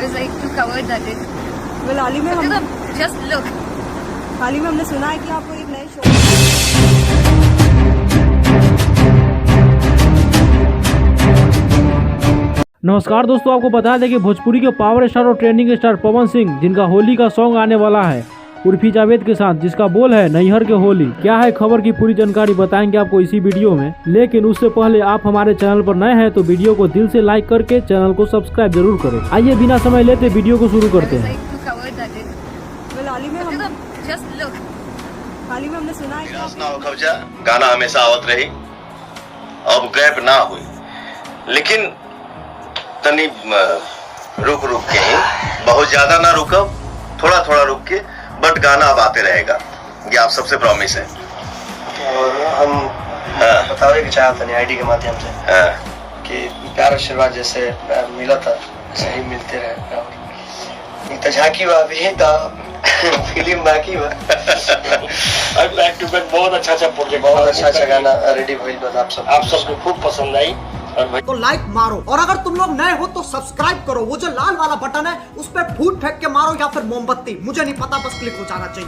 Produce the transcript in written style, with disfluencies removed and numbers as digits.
was like too covered that day. Well, हाल ही में Just look. हाल ही में हमने सुना है कि आपको एक नए शो नमस्कार दोस्तों, आपको बता दें कि भोजपुरी के पावर स्टार और ट्रेंडिंग स्टार पवन सिंह, जिनका होली का सॉन्ग आने वाला है उर्फी जावेद के साथ, जिसका बोल है नैहर के होली। क्या है खबर की पूरी जानकारी बताएंगे आपको इसी वीडियो में, लेकिन उससे पहले आप हमारे चैनल पर नए हैं तो वीडियो को दिल से लाइक करके चैनल को सब्सक्राइब जरूर करें। आइए बिना समय लेते वीडियो को शुरू करते हैं। Well, हाल ही में हमने सुना है कि निराश ना हो खवजा, गाना हमेशा आवत रही, अब गैप ना हुई, लेकिन तनी रुक के ही, बहुत ज्यादा ना रुकब, थोड़ा थोड़ा रुक के, बट गाना अब आते रहेगा, ये आप सबसे प्रॉमिस है। और हम बतावे के चाहते हैं आईडी के माध्यम से कि प्यार आशीर्वाद जैसे मिला था वैसे ही मिलते रहे। तो झांकी हुआ भी था फिल्म बाकी हुआ और बैक टू बैक बहुत अच्छा प्रोजेक्ट, बहुत अच्छा गाना रेडी हुई। बस आप सबको खूब पसंद आई। और भाई तो लाइक मारो, और अगर तुम लोग नए हो तो सब्सक्राइब करो। वो जो लाल वाला बटन है उस पर फूट फेंक के मारो या फिर मोमबत्ती, मुझे नहीं पता, बस क्लिक हो जाना चाहिए।